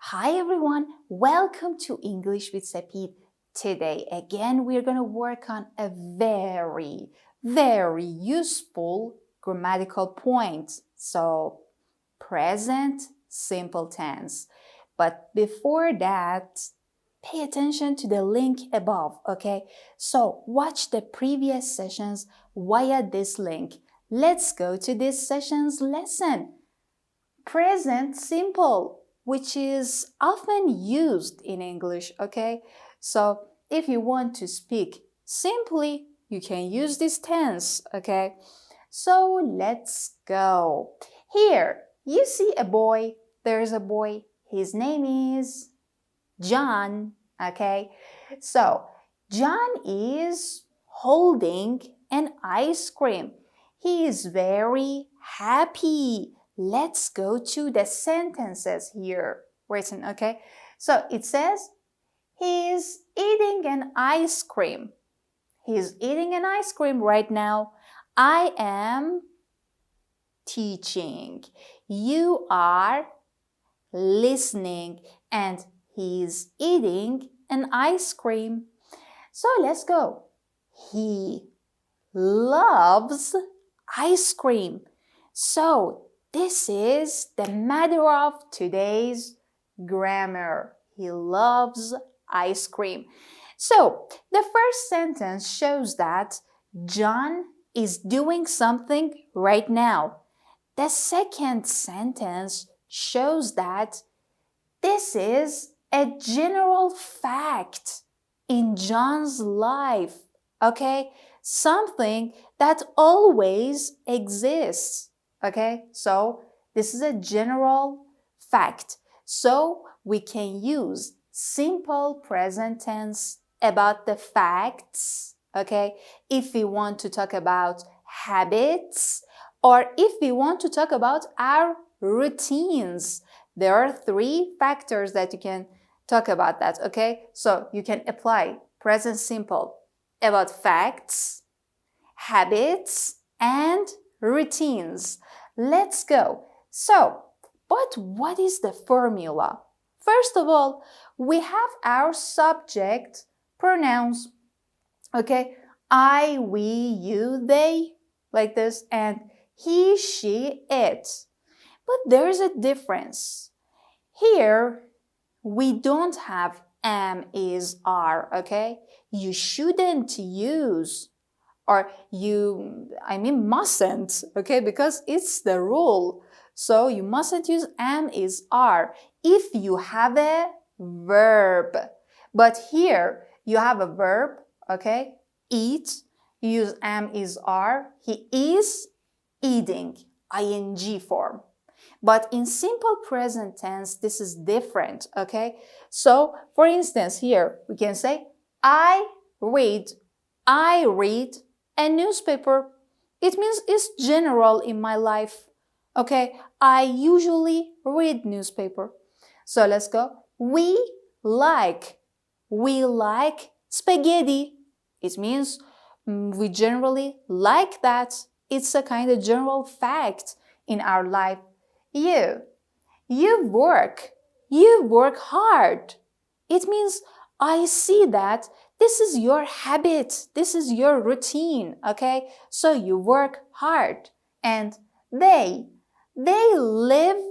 Hi everyone, welcome to English with Sepid. Today again we're going to work on a very useful grammatical point. So present simple tense. But before that, pay attention to the link above, okay? So watch the previous sessions via this link. Let's go to this session's lesson. Present simple, which is often used in English, okay? So if you want to speak simply, you can use this tense, okay? So let's go. Here, you see a boy. There's a boy. His name is John, okay? So John is holding an ice cream. He is very happy. Let's go to the sentences here written, okay? So it says, he is eating an ice cream. He's eating an ice cream right now. I am teaching. You are listening, and he's eating an ice cream. So let's go. He loves ice cream. So this is the matter of today's grammar. He loves ice cream. So the first sentence shows that John is doing something right now. The second sentence shows that this is a general fact in John's life, okay? Something that always exists, okay? So this is a general fact. So we can use simple present tense about the facts, okay? If we want to talk about habits, or if we want to talk about our routines. There are three factors that you can talk about that, okay? So you can apply present simple about facts, habits, and routines. Let's go. So, but what is the formula? First of all, we have our subject pronouns, okay? I, we, you, they, like this, and he, she, it. But there's a difference. Here, we don't have am, is, are, okay? You shouldn't use, or mustn't, okay? Because it's the rule. So you mustn't use am, is, are if you have a verb. But here, you have a verb, okay? Eat, you use am, is, are. He is eating, ing form. But in simple present tense, this is different, okay? So, for instance, here we can say, I read a newspaper. It means it's general in my life, okay? I usually read newspaper. So let's go. We like spaghetti. It means we generally like that. It's a kind of general fact in our life. You work hard. It means I see that this is your habit, this is your routine, okay? So you work hard. And they live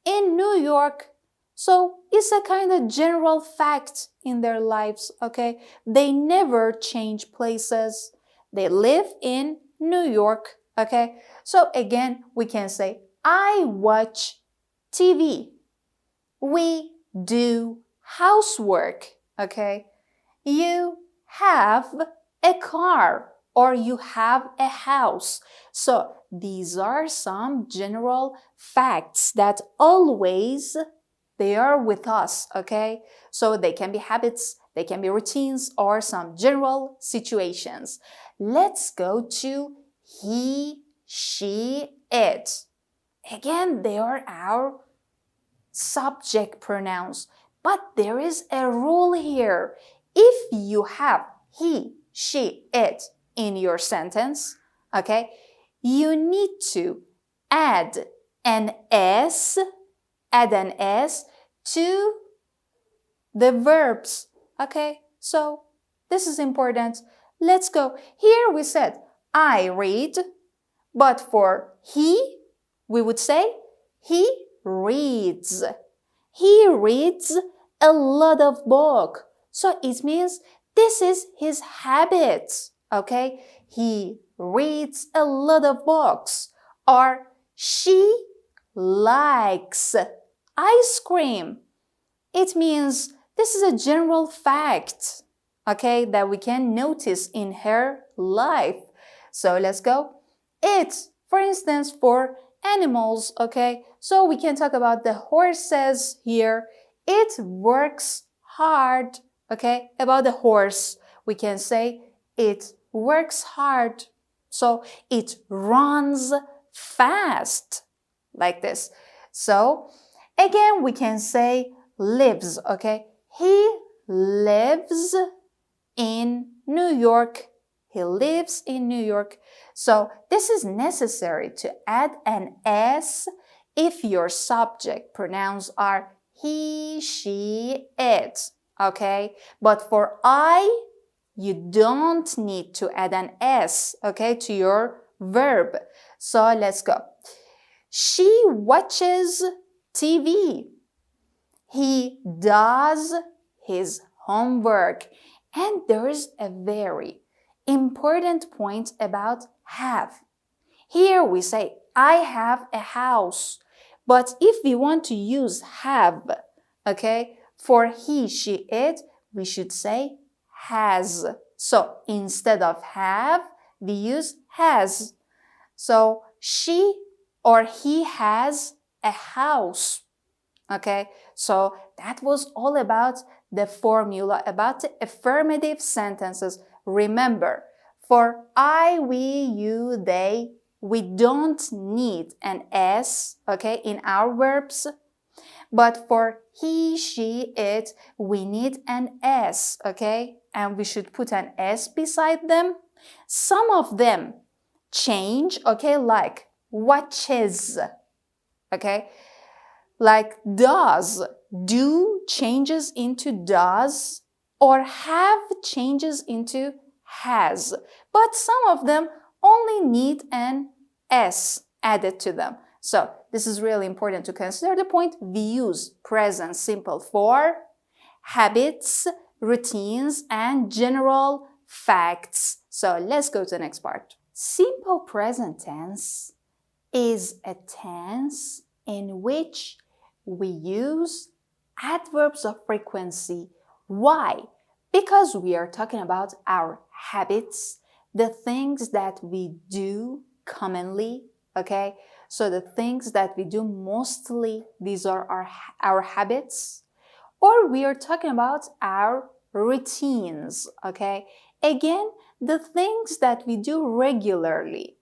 in New York. So it's a kind of general fact in their lives, okay? They never change places. They live in New York, okay? So again, we can say, I watch TV. We do housework, okay? You have a car or you have a house. So these are some general facts that always they are with us, okay? So they can be habits, they can be routines, or some general situations. Let's go to he, she, it. Again, they are our subject pronouns. But there is a rule here. If you have he, she, it in your sentence, okay, you need to add an S to the verbs. Okay, so this is important. Let's go. Here we said, I read, but for he, we would say, he reads. He reads a lot of book. So it means this is his habit. Okay, he reads a lot of books. Or she likes ice cream. It means this is a general fact, okay, that we can notice in her life. So let's go. It's, for instance, for animals, okay? So we can talk about the horses here. It works hard, okay? About the horse, we can say it works hard. So it runs fast, like this. So again, we can say lives, okay? He lives in New York. He lives in New York. So this is necessary to add an S if your subject pronouns are he, she, it, okay? But for I, you don't need to add an S, okay, to your verb. So let's go. She watches TV. He does his homework. And there is a very important point about have. Here we say, I have a house. But if we want to use have, okay, for he, she, it, we should say has. So instead of have, we use has. So she or he has a house. Okay, so that was all about the formula, about the affirmative sentences. Remember, for I, we, you, they, we don't need an S, okay, in our verbs. But for he, she, it, we need an S, okay? And we should put an S beside them. Some of them change, okay, like watches, okay? Like does, do changes into does, or have changes into has. But some of them only need an S added to them. So this is really important to consider the point. We use present simple for habits, routines, and general facts. So let's go to the next part. Simple present tense is a tense in which we use adverbs of frequency. Why? Because we are talking about our habits, the things that we do commonly, okay? So the things that we do mostly, these are our habits. Or we are talking about our routines, okay? Again, the things that we do regularly,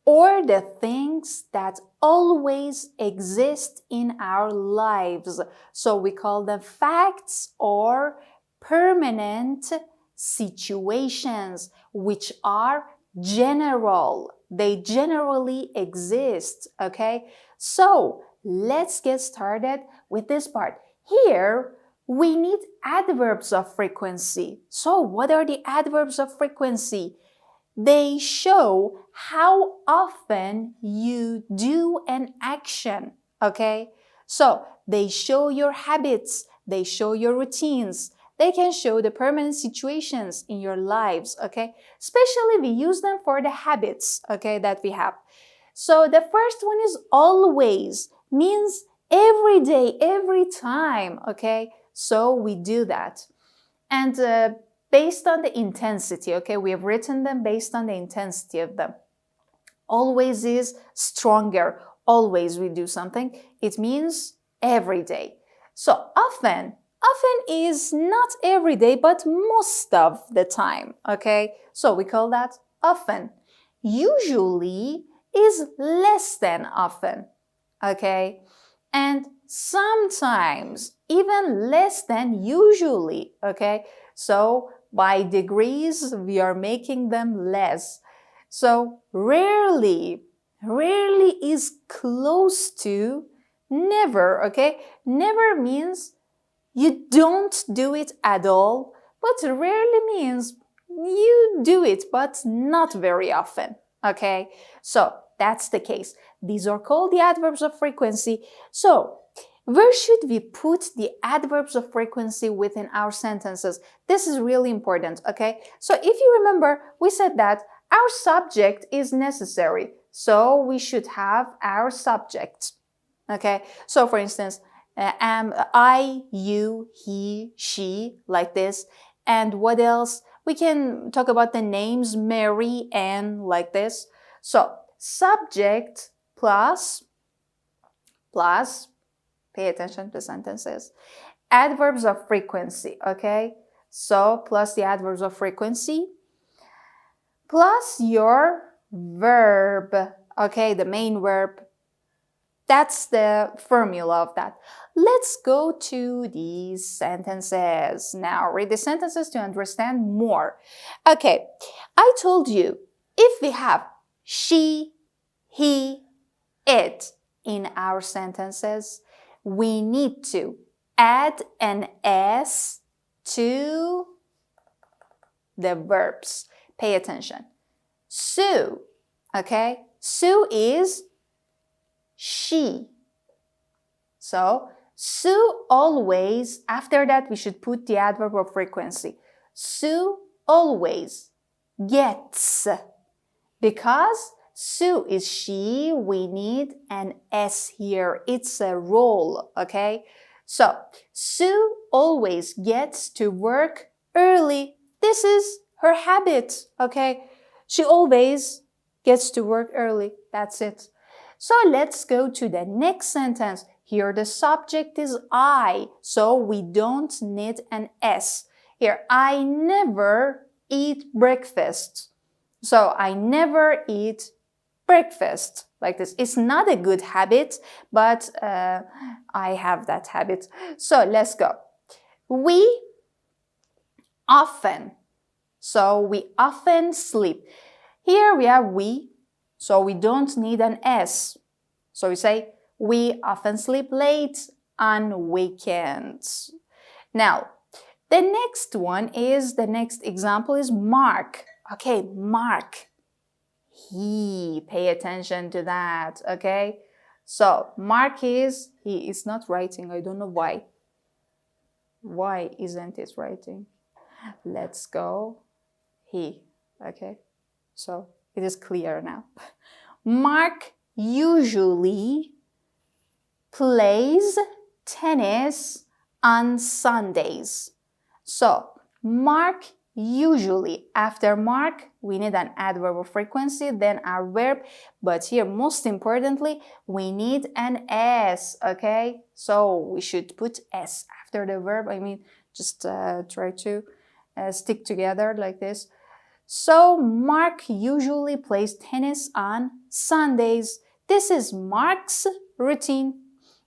or the things that always exist in our lives. So we call them facts or permanent situations, which are general. They generally exist, okay? So let's get started with this part. Here, we need adverbs of frequency. So what are the adverbs of frequency? They show how often you do an action, okay? So they show your habits, they show your routines, they can show the permanent situations in your lives, okay? Especially we use them for the habits, okay, that we have. So the first one is always, means every day, every time, okay? So we do that. And based on the intensity, okay, we have written them based on the intensity of them. Always is stronger. Always we do something. It means every day. So often is not every day, but most of the time, okay? So we call that often. Usually is less than often, okay? And sometimes even less than usually, okay? So by degrees, we are making them less. So rarely is close to Never, okay? Never means you don't do it at all, but rarely means you do it, but not very often, okay? So that's the case. These are called the adverbs of frequency. So where should we put the adverbs of frequency within our sentences? This is really important, okay? So if you remember, we said that our subject is necessary. So we should have our subject, okay? So for instance, I, you, he, she, like this. And what else? We can talk about the names Mary, Anne, like this. So subject plus, pay attention to sentences, adverbs of frequency, okay? So plus the adverbs of frequency, plus your verb, okay, the main verb. That's the formula of that. Let's go to these sentences. Now, read the sentences to understand more. Okay, I told you, if we have she, he, it in our sentences, we need to add an S to the verbs. Pay attention. Sue, okay? Sue is she. So, Sue always, after that we should put the adverb of frequency. Sue always gets. Because Sue is she, we need an S here. It's a role, okay? So, Sue always gets to work early. This is her habit, okay? She always gets to work early. That's it. So let's go to the next sentence. Here the subject is I, so we don't need an S. Here, I never eat breakfast. So I never eat breakfast, like this. It's not a good habit, but I have that habit. So let's go. We often. So we often sleep. Here we have we. So we don't need an S. So we say, we often sleep late on weekends. Now, the next one is, the next example is Mark. Okay, Mark. He, pay attention to that, okay? So, Mark is, he is not writing. I don't know why. Why isn't it writing? Let's go. He, okay? So, it is clear now. Mark usually plays tennis on Sundays. So, Mark usually. After Mark, we need an adverb of frequency, then our verb. But here, most importantly, we need an S, okay? So, we should put S after the verb. I mean, just try to stick together like this. So, Mark usually plays tennis on Sundays. This is Mark's routine.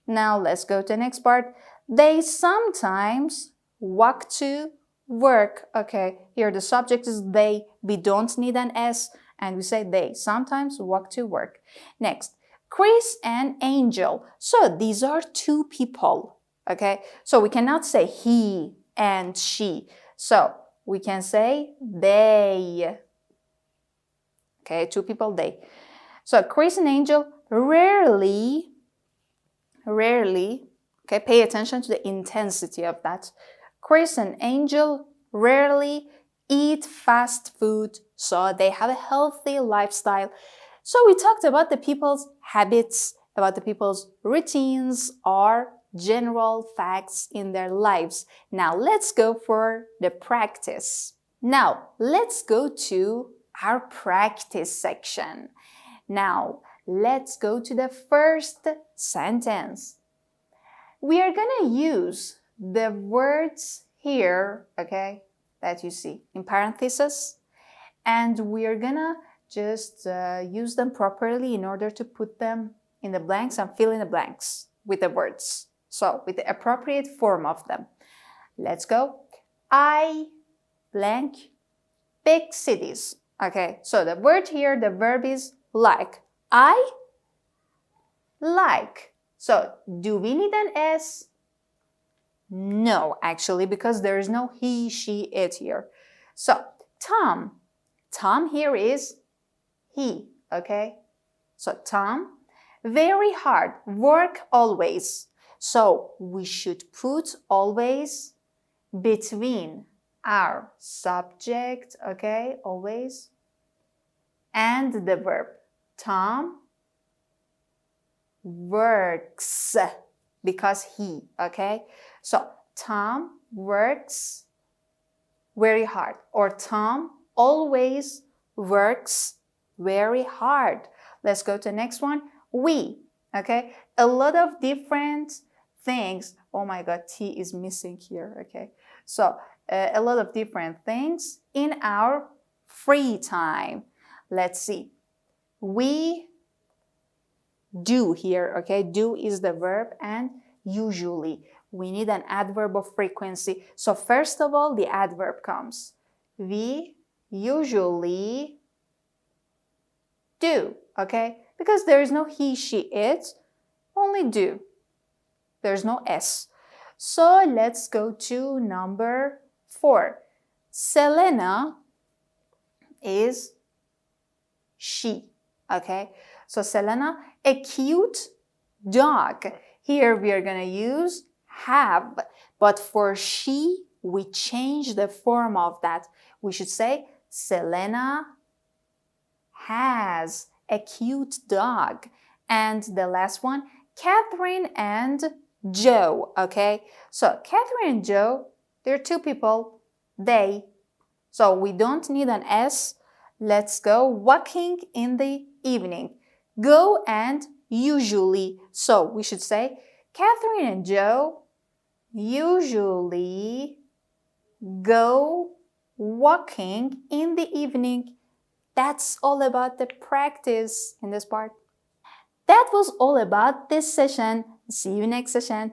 Now, let's go to the next part. They sometimes walk to work. Okay, here the subject is they. We don't need an S, and we say they sometimes walk to work. Next, Chris and Angel. So, these are two people. Okay, so we cannot say he and she. So, we can say they. Okay, two people, they. So Chris and Angel rarely, okay, pay attention to the intensity of that. Chris and Angel rarely eat fast food, so they have a healthy lifestyle. So we talked about the people's habits, about the people's routines, or general facts in their lives. Now let's go for the practice. Now let's go to our practice section. Now let's go to the first sentence. We are gonna use the words here, okay, that you see in parentheses, and we are gonna just use them properly in order to put them in the blanks and fill in the blanks with the words. So, with the appropriate form of them. Let's go. I blank big cities. Okay, so the word here, the verb is like. I like So, do we need an S? No, actually, because there is no he, she, it here. So, Tom. Tom here is he, okay? So, Tom, very hard, work always. So, we should put always between our subject, okay, always, and the verb. Tom works because he, okay? So, Tom works very hard, or Tom always works very hard. Let's go to the next one. We, okay? A lot of different things. Oh my God, T is missing here, okay? So, a lot of different things in our free time. Let's see. We do here, okay? Do is the verb, and usually we need an adverb of frequency. So first of all, the adverb comes. We usually do, okay? Because there is no he, she, it, only do. There's no S. So let's go to number 4. Selena is she, okay? So Selena, a cute dog. Here we are going to use have, but for she, we change the form of that. We should say Selena has a cute dog. And the last one, Catherine and Joe, okay? So Catherine and Joe, they're two people, they. So we don't need an S. Let's go walking in the evening. Go and usually. So we should say Catherine and Joe usually go walking in the evening. That's all about the practice in this part. That was all about this session. See you next session.